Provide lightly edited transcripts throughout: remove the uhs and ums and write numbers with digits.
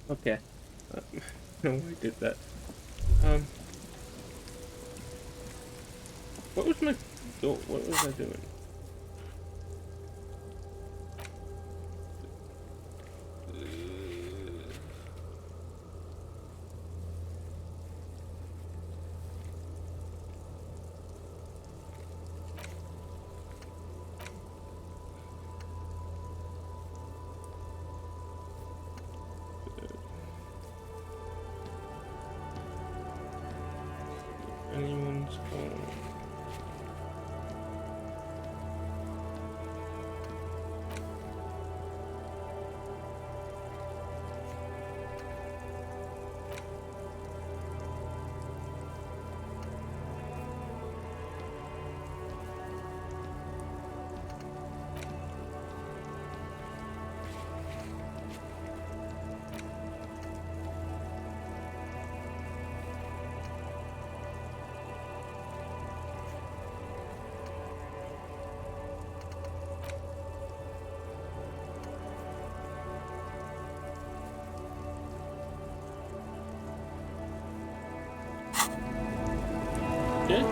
Okay. No, I did that. What was my... Oh, what was I doing? Anyone's home. Okay.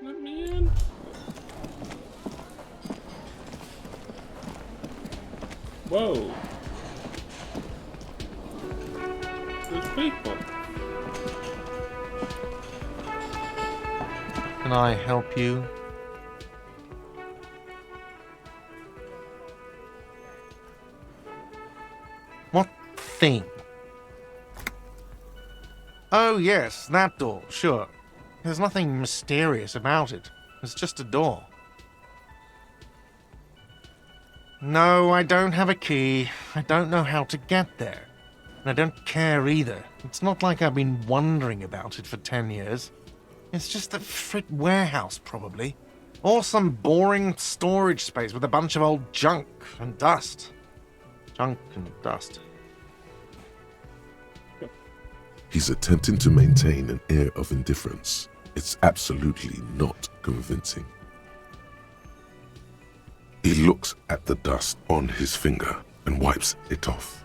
Let me in. Whoa. There's people. Can I help you? What thing? Oh, yes, that door, sure. There's nothing mysterious about it. It's just a door. No, I don't have a key. I don't know how to get there. And I don't care either. It's not like I've been wondering about it for 10 years. It's just a frit warehouse, probably. Or some boring storage space with a bunch of old junk and dust. Junk and dust. He's attempting to maintain an air of indifference. It's absolutely not convincing. He looks at the dust on his finger and wipes it off.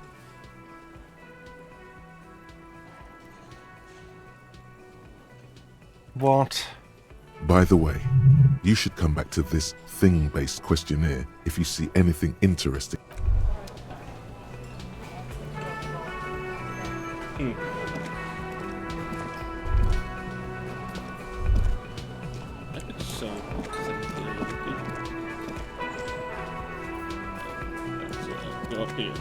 What? By the way, you should come back to this thing-based questionnaire if you see anything interesting. I could so go up here.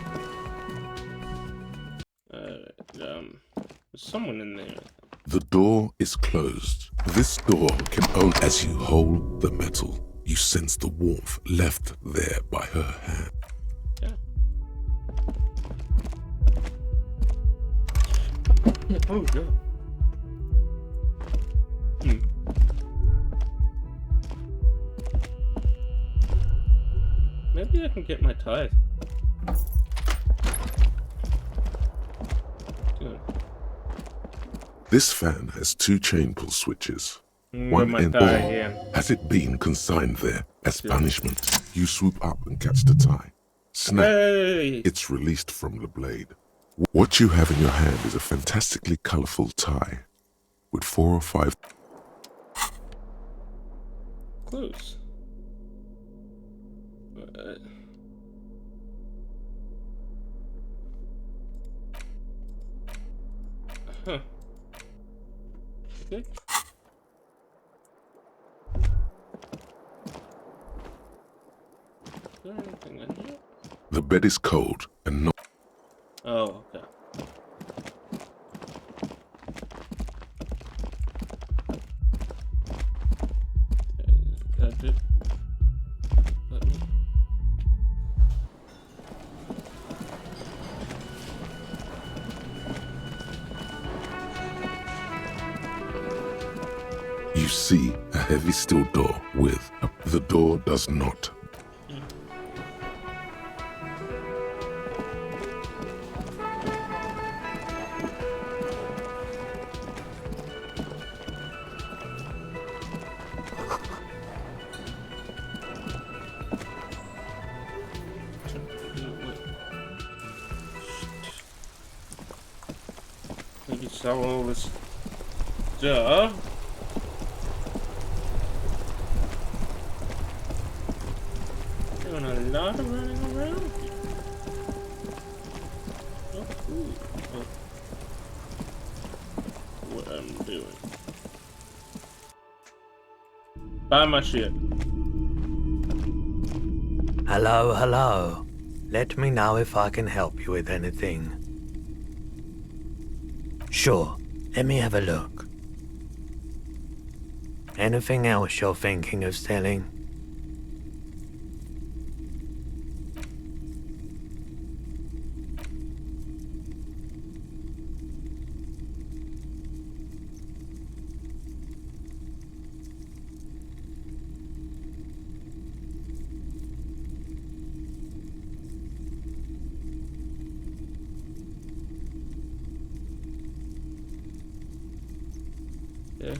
There's someone in there. The door is closed. This door can only, as you hold the metal, you sense the warmth left there by her hand. Yeah. Oh, God. Maybe I can get my tithe. Good. This fan has two chain pull switches. With One my in tie, all. yeah. Has it been consigned there as Yeah. punishment? You swoop up and catch the tie. Snap. Hey! It's released from the blade. What you have in your hand is a fantastically colorful tie with 4 or 5 Close. Huh. Okay. Is there anything in here? The bed is cold and not. Oh, okay. That's it. Let me... see a heavy steel door the door does not. Maybe sell all this stuff. Doing a lot of running around here. Oh, cool. Oh. What I'm doing. Buy my shit. Hello, hello. Let me know if I can help you with anything. Sure, let me have a look. Anything else you're thinking of selling? Yeah.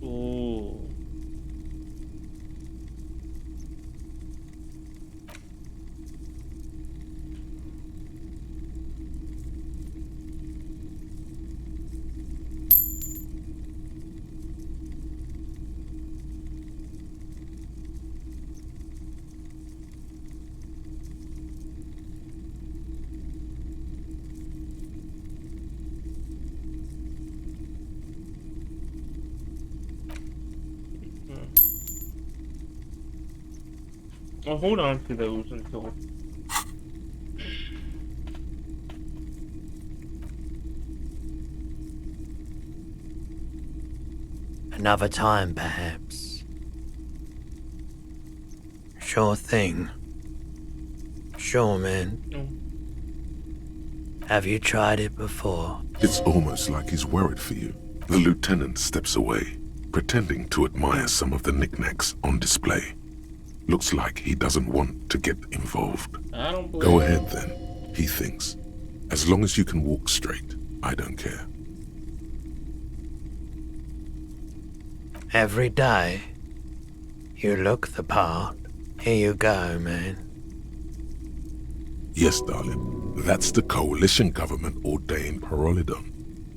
Ooh. Well, hold on to those until. Another time, perhaps. Sure thing. Sure, man. No. Have you tried it before? It's almost like he's worried for you. The lieutenant steps away, pretending to admire some of the knickknacks on display. Looks like he doesn't want to get involved. I don't believe. Go ahead then, he thinks. As long as you can walk straight, I don't care. Every day? You look the part. Here you go, man. Yes, darling. That's the coalition government ordained Parolidon.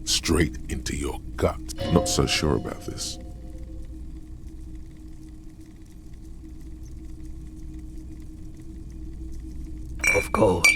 Straight into your gut. Not so sure about this. Of course.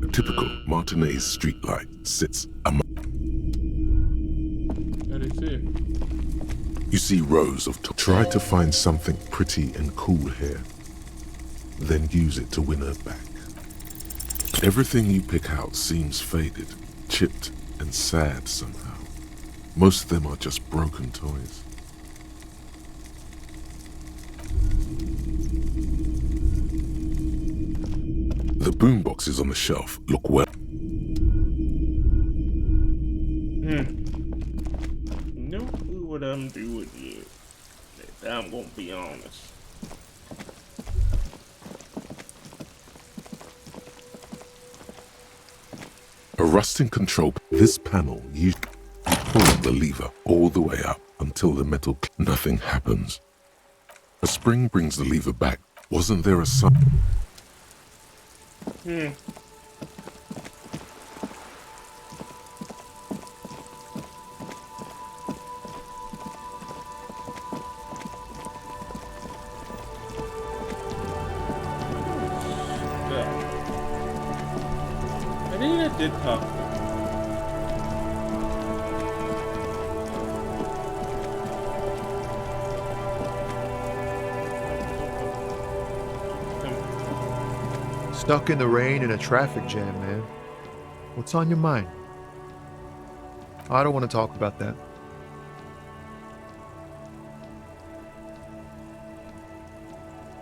A typical Martinez streetlight sits among. How do you see? You see rows of. Try to find something pretty and cool here. Then use it to win her back. Everything you pick out seems faded, chipped, and sad somehow. Most of them are just broken toys. The boomboxes on the shelf look well. No clue what I'm doing yet. I'm gonna be honest. A rusting control. This panel, you pull the lever all the way up until the metal. Nothing happens. A spring brings the lever back. Wasn't there a sign? I did talk to him. Stuck in the rain in a traffic jam, man. What's on your mind? I don't want to talk about that.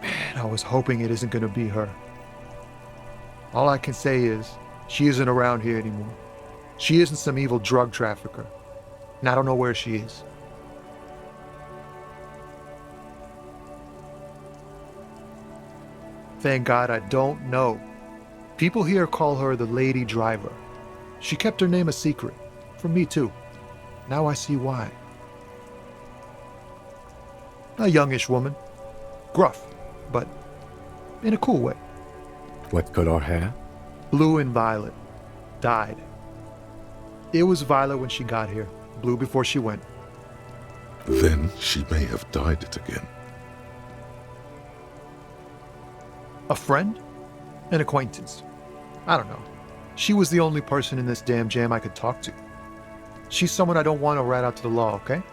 Man, I was hoping it isn't going to be her. All I can say is, she isn't around here anymore. She isn't some evil drug trafficker. And I don't know where she is. Thank God I don't know. People here call her the Lady Driver. She kept her name a secret. From me too. Now I see why. A youngish woman. Gruff, but in a cool way. What color hair? Blue and violet. Died. It was violet when she got here. Blue before she went. Then she may have dyed it again. A friend? An acquaintance? I don't know. She was the only person in this damn jam I could talk to. She's someone I don't want to rat out to the law, okay?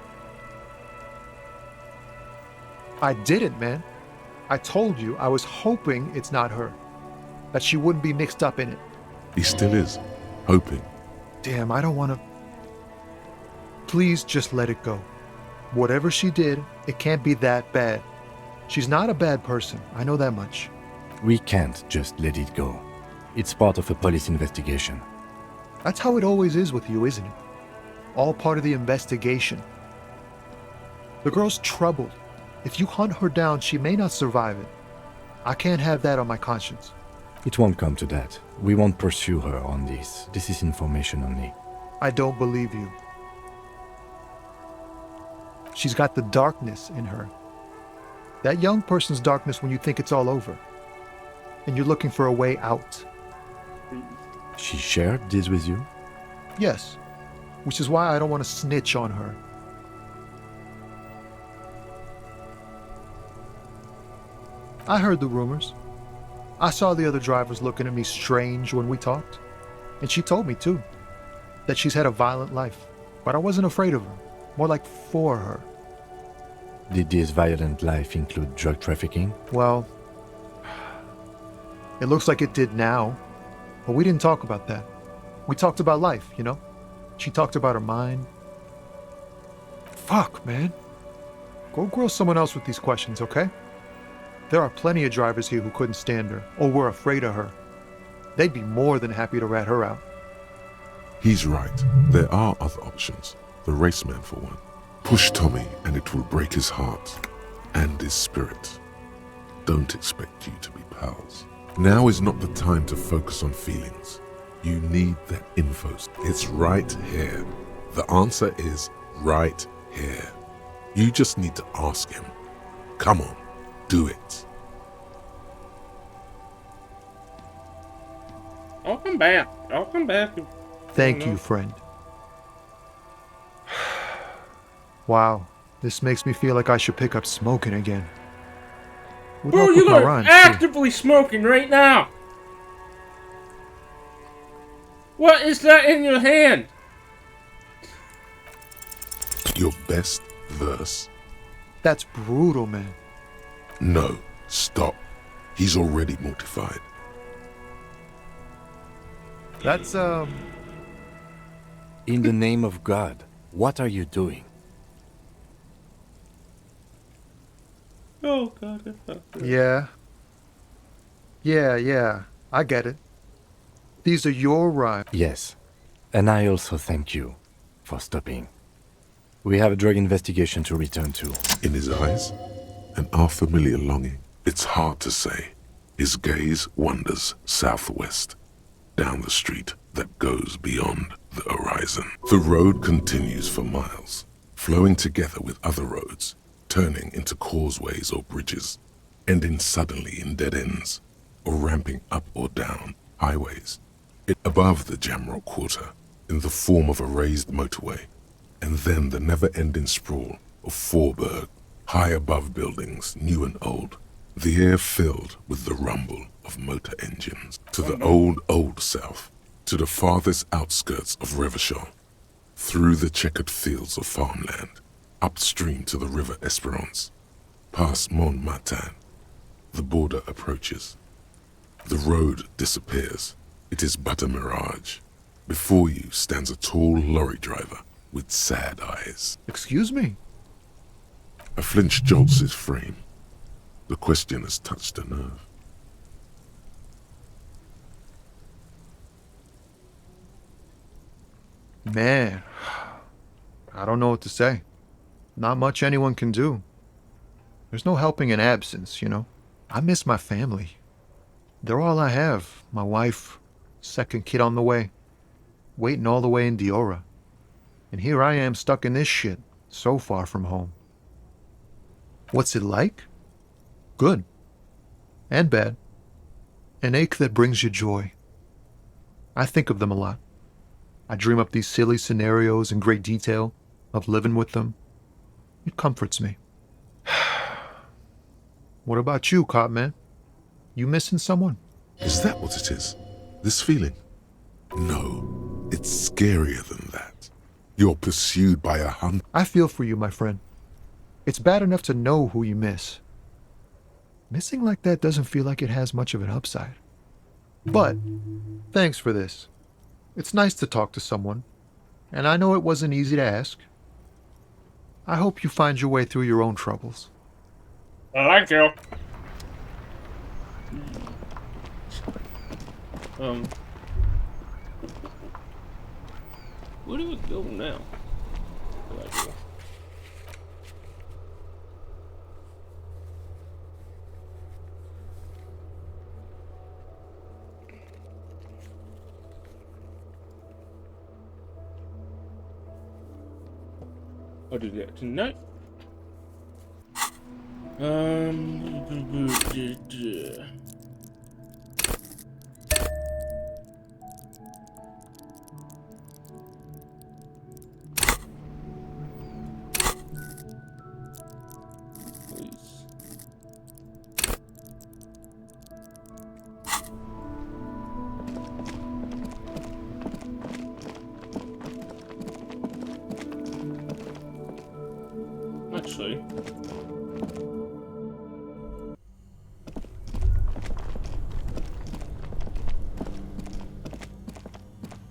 I didn't, man. I told you I was hoping it's not her. That she wouldn't be mixed up in it. He still is, hoping. Damn, I don't want to... Please just let it go. Whatever she did, it can't be that bad. She's not a bad person, I know that much. We can't just let it go. It's part of a police investigation. That's how it always is with you, isn't it? All part of the investigation. The girl's troubled. If you hunt her down, she may not survive it. I can't have that on my conscience. It won't come to that. We won't pursue her on this. This is information only. I don't believe you. She's got the darkness in her. That young person's darkness when you think it's all over. And you're looking for a way out. She shared this with you? Yes. Which is why I don't want to snitch on her. I heard the rumors. I saw the other drivers looking at me strange when we talked. And she told me, too, that she's had a violent life. But I wasn't afraid of her. More like for her. Did this violent life include drug trafficking? Well, it looks like it did now. But we didn't talk about that. We talked about life, you know? She talked about her mind. Fuck, man. Go grill someone else with these questions, okay? There are plenty of drivers here who couldn't stand her, or were afraid of her. They'd be more than happy to rat her out. He's right. There are other options. The raceman, for one. Push Tommy and it will break his heart and his spirit. Don't expect you to be pals. Now is not the time to focus on feelings. You need that info. It's right here. The answer is right here. You just need to ask him. Come on, do it. I'll come back. I'll come back. Thank you, friend. Wow, this makes me feel like I should pick up smoking again. Would Bro, help you with my are rhymes, too. actively smoking right now. What is that in your hand? Your best verse? That's brutal, man. No, stop. He's already mortified. That's, In the name of God, what are you doing? Oh, God. Yeah. Yeah, I get it. These are your rhymes. Yes, and I also thank you for stopping. We have a drug investigation to return to. In his eyes, an unfamiliar longing. It's hard to say. His gaze wanders southwest, down the street that goes beyond the horizon. The road continues for miles, flowing together with other roads, turning into causeways or bridges, ending suddenly in dead ends, or ramping up or down highways. Above the Jamrock Quarter, in the form of a raised motorway, and then the never-ending sprawl of Forburg, high above buildings, new and old, the air filled with the rumble of motor engines. To the old south, to the farthest outskirts of Revachol, through the checkered fields of farmland, upstream to the river Esperance, past Montmartin. The border approaches. The road disappears. It is but a mirage. Before you stands a tall lorry driver with sad eyes. Excuse me? A flinch jolts his frame. The question has touched a nerve. Man, I don't know what to say. Not much anyone can do. There's no helping in absence, you know. I miss my family. They're all I have. My wife, second kid on the way, waiting all the way in Diora. And here I am stuck in this shit, so far from home. What's it like? Good. And bad. An ache that brings you joy. I think of them a lot. I dream up these silly scenarios in great detail of living with them. It comforts me. What about you, cop man? You missing someone? Is that what it is? This feeling? No, it's scarier than that. You're pursued by a hunt. I feel for you, my friend. It's bad enough to know who you miss. Missing like that doesn't feel like it has much of an upside. But, thanks for this. It's nice to talk to someone, and I know it wasn't easy to ask. I hope you find your way through your own troubles. Thank you. Where do we go now? Right here. I'll do that tonight. Please. Actually,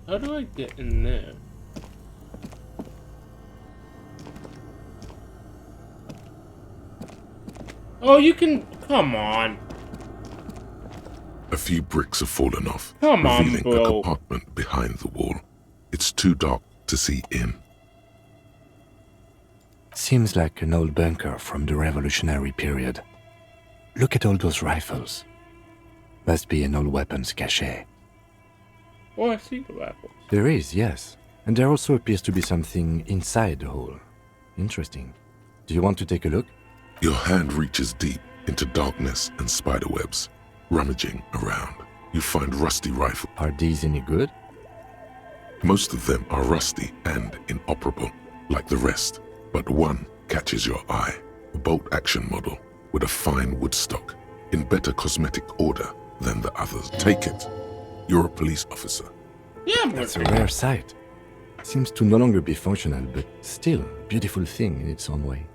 how do I get in there? Oh, you can. Come on. A few bricks have fallen off, Come on, revealing a bro. compartment behind the wall. It's too dark to see in. Seems like an old bunker from the revolutionary period. Look at all those rifles. Must be an old weapons cache. Oh, I see the rifles. There is, yes. And there also appears to be something inside the hole. Interesting. Do you want to take a look? Your hand reaches deep into darkness and spiderwebs. Rummaging around, you find rusty rifles. Are these any good? Most of them are rusty and inoperable, like the rest. But one catches your eye. A bolt-action model with a fine wood stock, in better cosmetic order than the others. Take it. You're a police officer. Yeah, I'm That's a gonna rare sight. Seems to no longer be functional, but still a beautiful thing in its own way.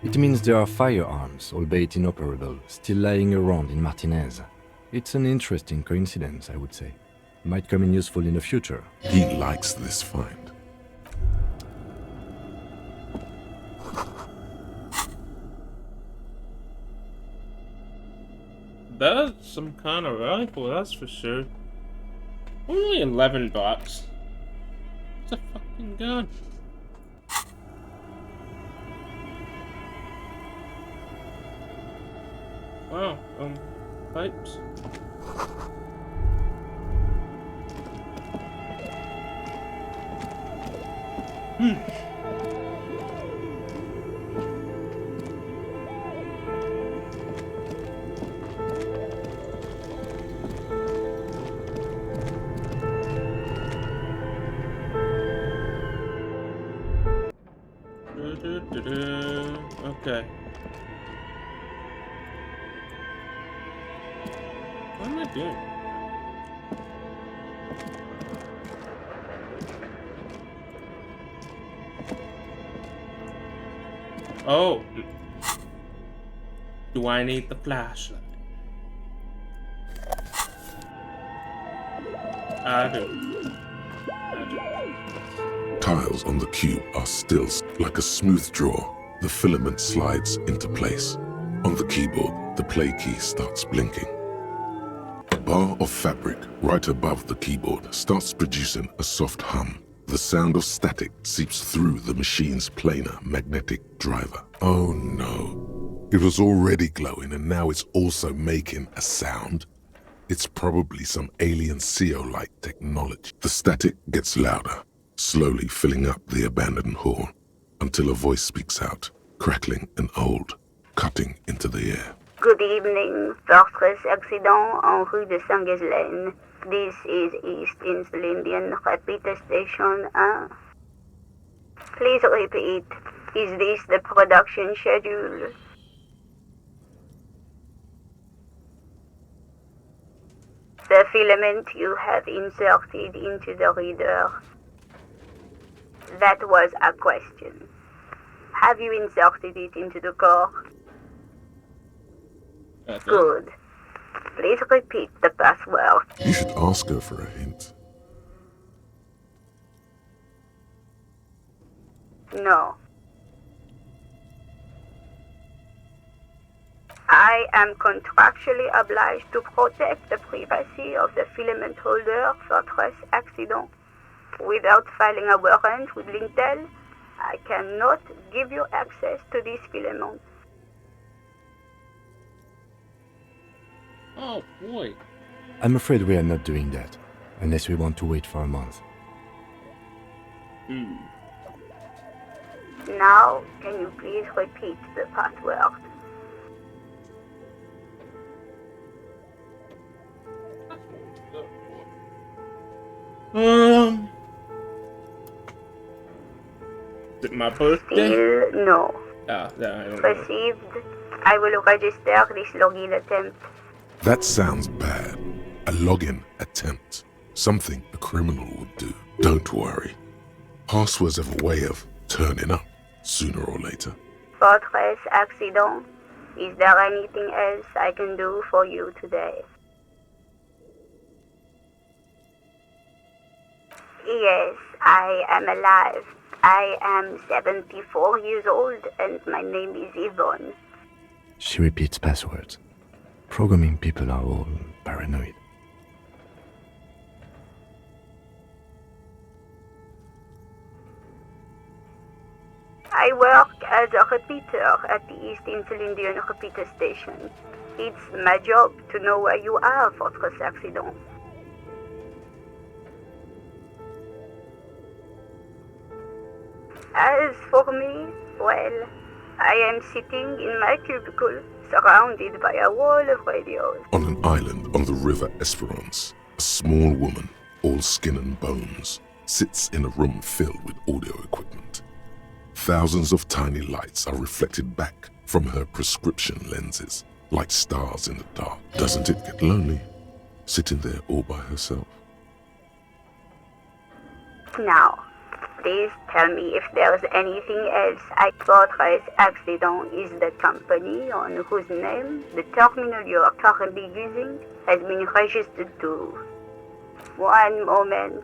It means there are firearms, albeit inoperable, still lying around in Martinez. It's an interesting coincidence, I would say. Might come in useful in the future. He likes this find. That's some kind of rifle, that's for sure. Only $11. It's a fucking gun. Wow, pipes. Okay. What am I doing? Oh. Do I need the flashlight? I do. Tiles on the cube are still like a smooth draw. The filament slides into place. On the keyboard, the play key starts blinking. A bar of fabric right above the keyboard starts producing a soft hum. The sound of static seeps through the machine's planar magnetic driver. Oh no. It was already glowing and now it's also making a sound. It's probably some alien CO-like technology. The static gets louder, slowly filling up the abandoned hall, until a voice speaks out, crackling and old, cutting into the air. Good evening, Fortress Accident en rue de Saint-Ghislaine. This is East Elysium Repeater Station 1. Please repeat, is this the production schedule? The filament you have inserted into the reader. That was a question. Have you inserted it into the core? Good. Please repeat the password. You should ask her for a hint. No. I am contractually obliged to protect the privacy of the filament holder Fortress Accident. Without filing a warrant with Lintel, I cannot give you access to this filament. Oh boy. I'm afraid we are not doing that, unless we want to wait for a month. Now, can you please repeat the password? Is it my birthday? Still no. Ah, that I don't know. Received. I will register this login attempt. That sounds bad. A login attempt. Something a criminal would do. Don't worry. Passwords have a way of turning up sooner or later. Fortress Accident. Is there anything else I can do for you today? Yes, I am alive. I am 74 years old and my name is Yvonne. She repeats passwords. Programming people are all paranoid. I work as a repeater at the East Elysium Repeater Station. It's my job to know where you are, Fortress Accident. As for me, well, I am sitting in my cubicle, surrounded by a wall of radios. On an island on the river Esperance, a small woman, all skin and bones, sits in a room filled with audio equipment. Thousands of tiny lights are reflected back from her prescription lenses, like stars in the dark. Doesn't it get lonely, sitting there all by herself? Now, please tell me if there's anything else. Fortress Accident is the company on whose name the terminal you are currently using has been registered to. One moment.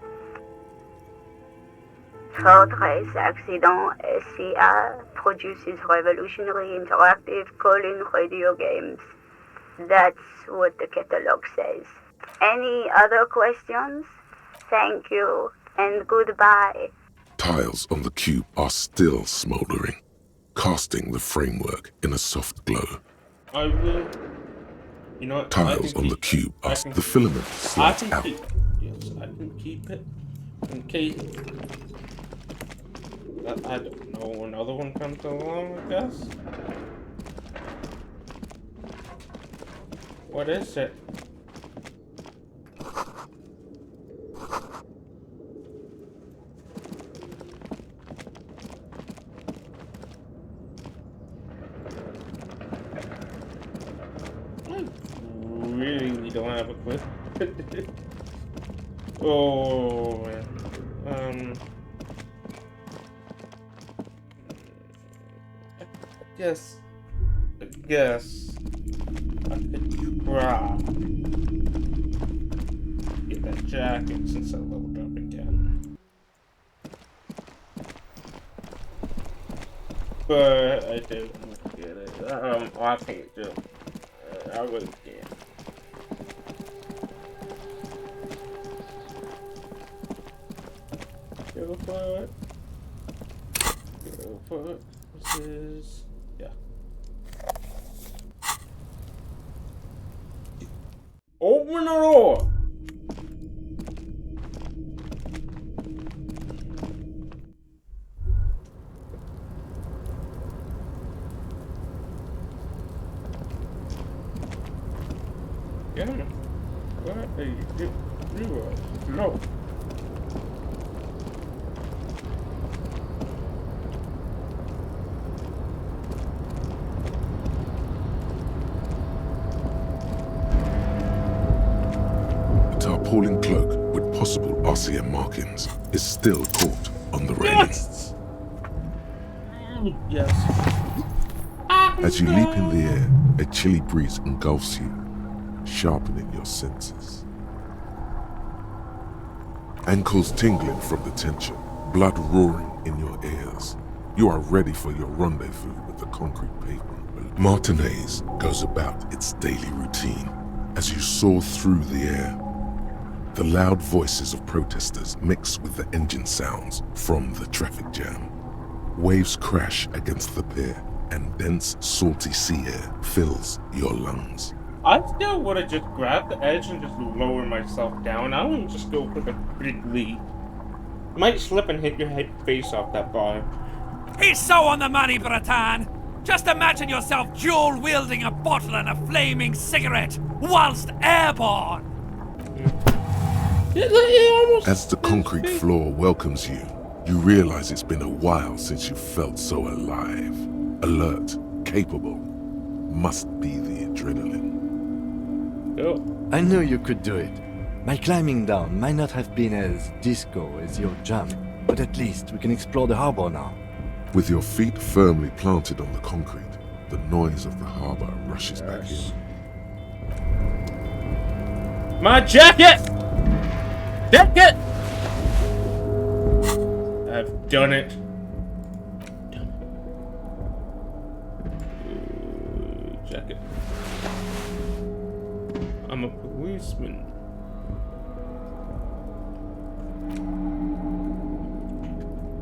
Fortress Accident SCA produces revolutionary interactive call-in radio games. That's what the catalog says. Any other questions? Thank you and goodbye. Tiles on the cube are still smoldering, casting the framework in a soft glow. I will. You know what? Tiles on the cube are the filament I slides can out. keep. Yes, I can keep it. In case. I don't know. Another one comes along, I guess. What is it? Really don't have a clue. Oh man. guess I could try. Get that jacket since I leveled up again. But I didn't get it. I can't do it. I really can't. Go for it. Go for it. This is... yeah. Open the door! Yeah. What are you doing? No. A tarpaulin cloak with possible RCM markings is still caught on the railing. Yes! Yes. As you leap in the air, a chilly breeze engulfs you, sharpening your senses. Ankles tingling from the tension, blood roaring in your ears. You are ready for your rendezvous with the concrete pavement. Martinez goes about its daily routine as you soar through the air. The loud voices of protesters mix with the engine sounds from the traffic jam. Waves crash against the pier, and dense, salty sea air fills your lungs. I still would have just grabbed the edge and just lowered myself down. I wouldn't just go for the big leap. Might slip and hit your face off that bar. He's so on the money, Breton! Just imagine yourself dual-wielding a bottle and a flaming cigarette whilst airborne! As the concrete floor welcomes you, you realize it's been a while since you felt so alive, alert, capable. Must be the adrenaline. Oh. I knew you could do it. My climbing down might not have been as disco as your jump, but at least we can explore the harbor now. With your feet firmly planted on the concrete, the noise of the harbor rushes back in. My jacket! Jacket! I've done it. Jacket. I'm a policeman.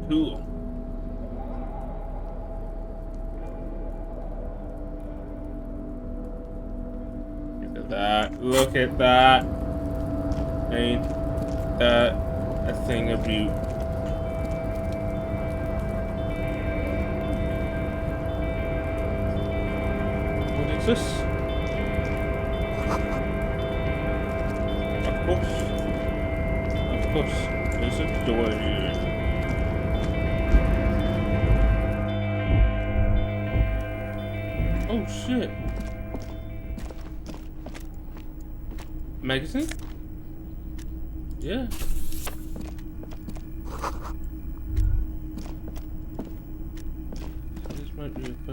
Cool. Look at that. Look at that. Ain't that a thing of beauty? What is this? Of course. Of course. There's a door here. Oh shit. Magazine? Yeah.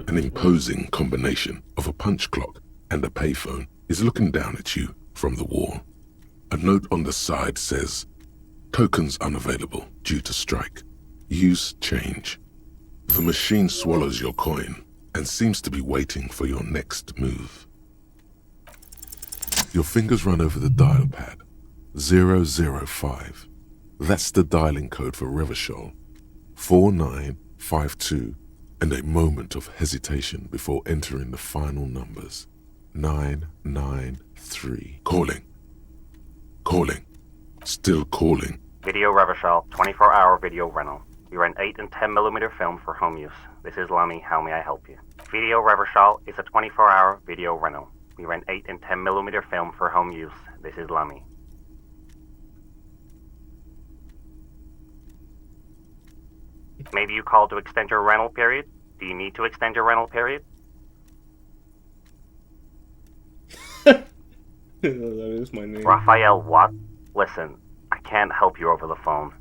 An imposing combination of a punch clock and a payphone is looking down at you from the wall. A note on the side says, "Tokens unavailable due to strike. Use change." The machine swallows your coin and seems to be waiting for your next move. Your fingers run over the dial pad. 005. That's the dialing code for Revachol. 4952, and a moment of hesitation before entering the final numbers. 993. Calling. Calling. Still calling. Video Revachol, 24-hour video rental. We rent 8 and 10mm film for home use. This is Lamy. How may I help you? Video Revachol is a 24-hour video rental. We rent 8 and 10mm film for home use. This is Lamy. Maybe you called to extend your rental period? Do you need to extend your rental period? That is my name. Raphael what? Listen, I can't help you over the phone.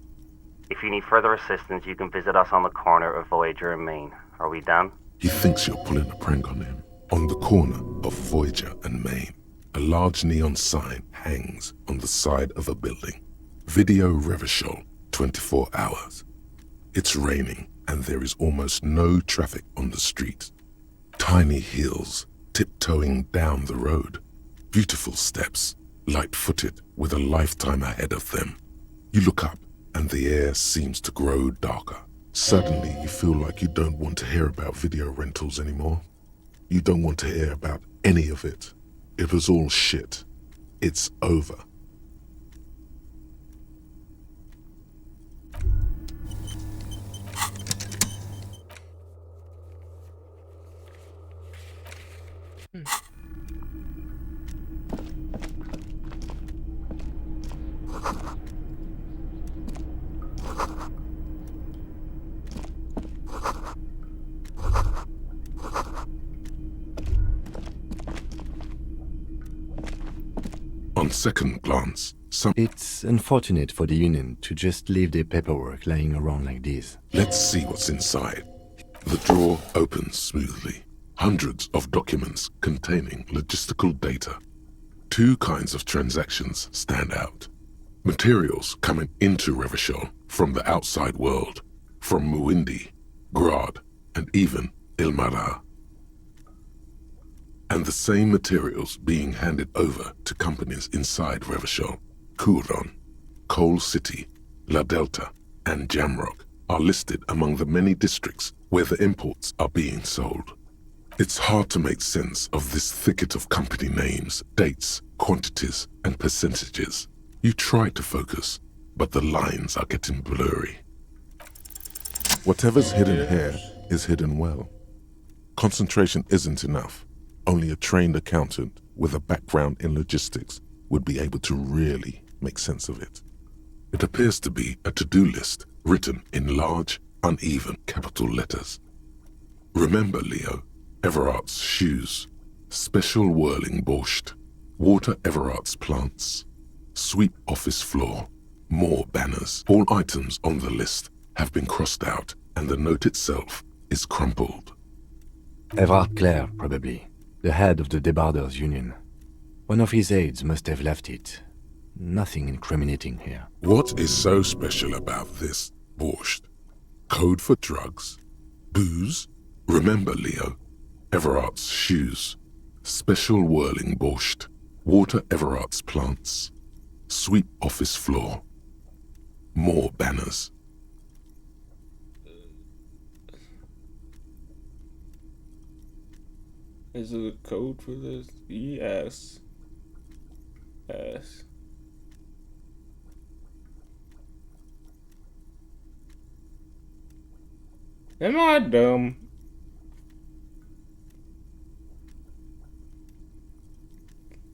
If you need further assistance, you can visit us on the corner of Voyager and Main. Are we done? He thinks you're pulling a prank on him. On the corner of Voyager and Main, a large neon sign hangs on the side of a building. Video Revachol, 24 hours. It's raining and there is almost no traffic on the street. Tiny hills tiptoeing down the road. Beautiful steps, light-footed with a lifetime ahead of them. You look up and the air seems to grow darker. Suddenly you feel like you don't want to hear about video rentals anymore. You don't want to hear about any of it. It was all shit. It's over. On second glance, It's unfortunate for the Union to just leave their paperwork lying around like this. Let's see what's inside. The drawer opens smoothly. Hundreds of documents containing logistical data. Two kinds of transactions stand out. Materials coming into Revachol from the outside world, from Muindi, Grad, and even Ilmara. And the same materials being handed over to companies inside Revachol. Kuron, Coal City, La Delta, and Jamrock are listed among the many districts where the imports are being sold. It's hard to make sense of this thicket of company names, dates, quantities, and percentages. You try to focus, but the lines are getting blurry. Whatever's hidden here is hidden well. Concentration isn't enough. Only a trained accountant with a background in logistics would be able to really make sense of it. It appears to be a to-do list written in large, uneven capital letters. Remember, Leo, Everart's shoes, special whirling borscht, water Everart's plants, sweep office floor, more banners. All items on the list have been crossed out and the note itself is crumpled. Everard Clare, probably. The head of the Debarders Union. One of his aides must have left it. Nothing incriminating here. What is so special about this borscht? Code for drugs? Booze? Remember, Leo, Everart's shoes, special whirling borscht, water Everart's plants, sweep office floor, more banners. Is it a code for this? Yes. Yes. Am I dumb?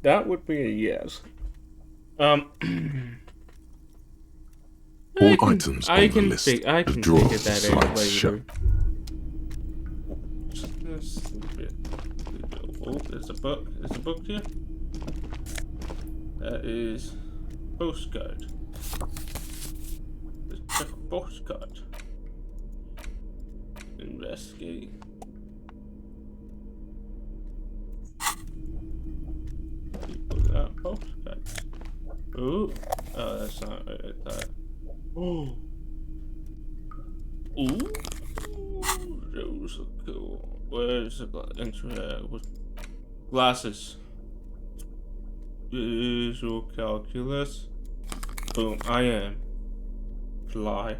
That would be a yes. All items on the list. I can the drawer figure that out slides shut. later. Oh, there's a book. There's a book here. That is postcard. Let's check a postcard. Investigate. People got postcards. Ooh. Oh, that's not what I thought. Oh. Ooh. Those are cool. Where's the glasses? Visual calculus. Boom. I am. Fly.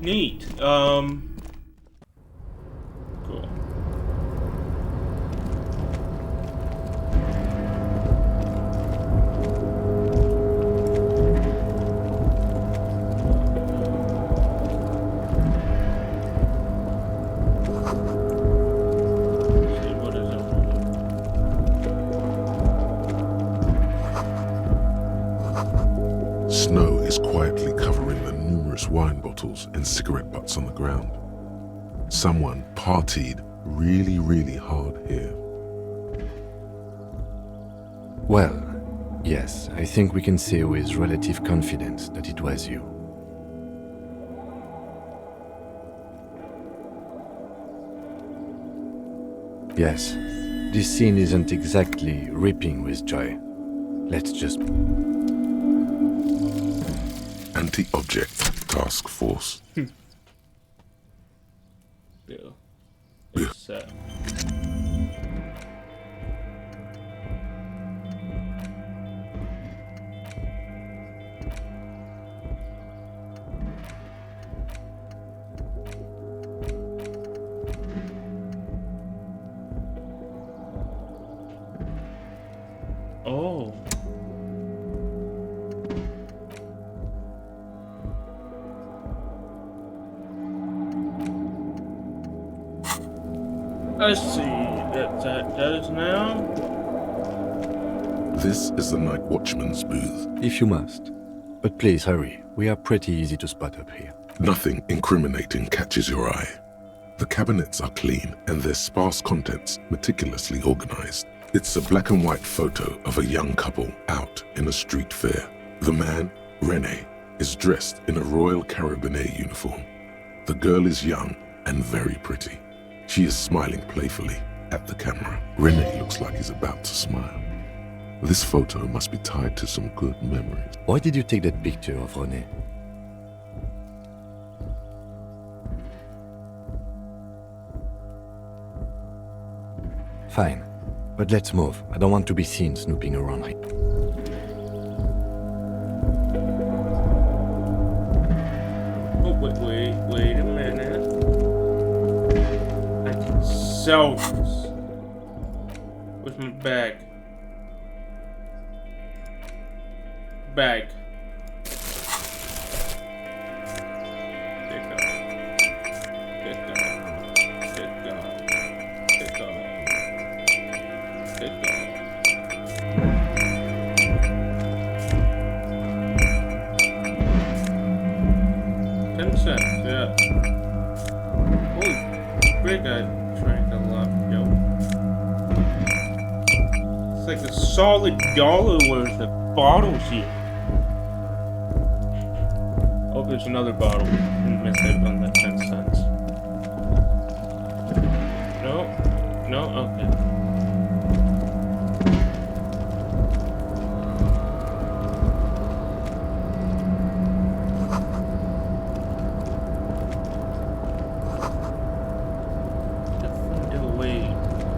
Neat. Cool. bottles and cigarette butts on the ground. Someone partied really, really hard here. Well, yes, I think we can say with relative confidence that it was you. Yes, this scene isn't exactly ripping with joy. Let's just... Anti-object task force. Yeah. It's set. Oh. Let's see what that does now. This is the night watchman's booth. If you must. But please hurry, we are pretty easy to spot up here. Nothing incriminating catches your eye. The cabinets are clean and their sparse contents meticulously organized. It's a black and white photo of a young couple out in a street fair. The man, Rene, is dressed in a Royal Carabinier uniform. The girl is young and very pretty. She is smiling playfully at the camera. Rene looks like he's about to smile. This photo must be tied to some good memories. Why did you take that picture of René? Fine, but let's move. I don't want to be seen snooping around. Oh, wait a minute. I can sell this. Where's my bag? Bag. Yeah. Holy frick, I drank a lot, yo. It's like a solid $1 worth of bottles here. Oh, there's another bottle. Didn't miss out on that 10 cents. No, okay.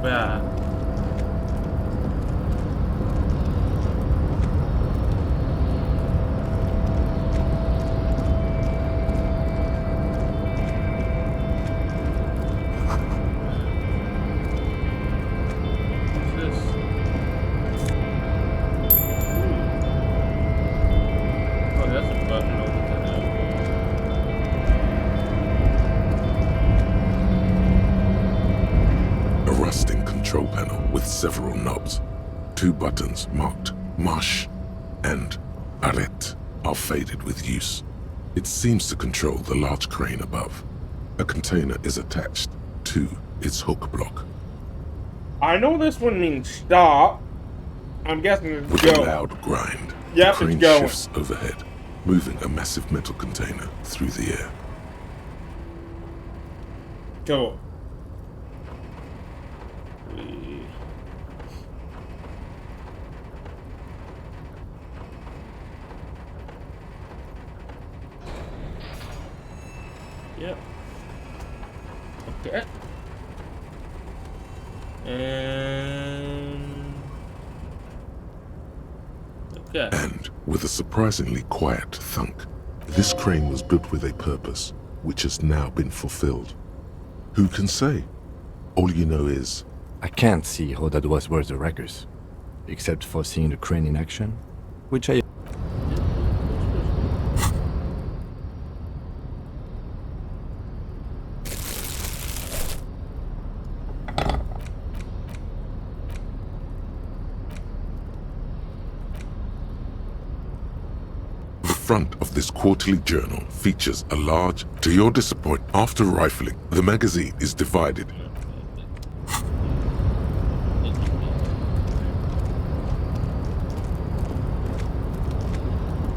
Back. What's this? Oh, that's a button over there. A rusting control panel with several knobs. 2 buttons marked Marche and Arrête are faded with use. It seems to control the large crane above. A container is attached to its hook block. I know this one means stop. I'm guessing it's With go. a loud grind, Yep, the crane it's going. shifts overhead, moving a massive metal container through the air. Go. Yep. Okay. And... Okay. And with a surprisingly quiet thunk, this crane was built with a purpose, which has now been fulfilled. Who can say? All you know is... I can't see how that was worth the wreckers, except for seeing the crane in action, which I... The front of this quarterly journal features a large, to your disappointment, after rifling, the magazine is divided.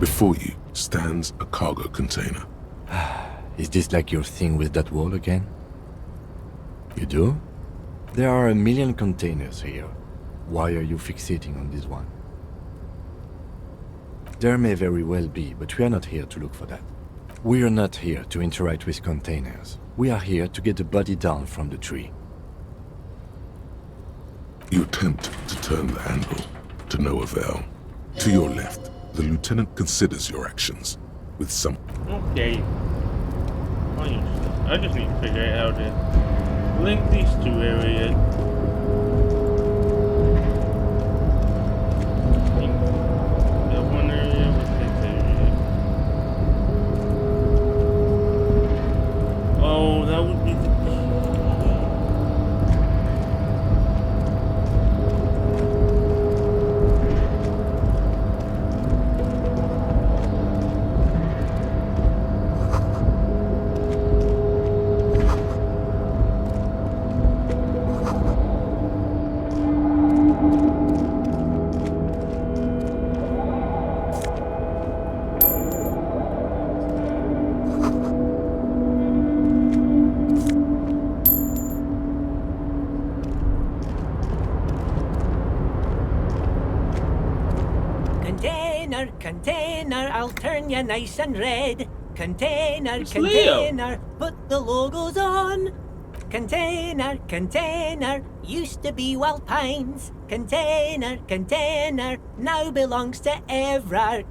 Before you stands a cargo container. Is this like your thing with that wall again? You do? There are 1 million containers here. Why are you fixating on this one? There may very well be, but we are not here to look for that. We are not here to interact with containers. We are here to get the body down from the tree. You attempt to turn the handle, to no avail. To your left, the lieutenant considers your actions with some... Okay. I just need to figure out how to link these two areas. That one area with this area. Oh, that would be the... Container, I'll turn you nice and red. Container, It's Leo. container, put the logos on. Container, used to be Wild Pines. Container, now belongs to Everard.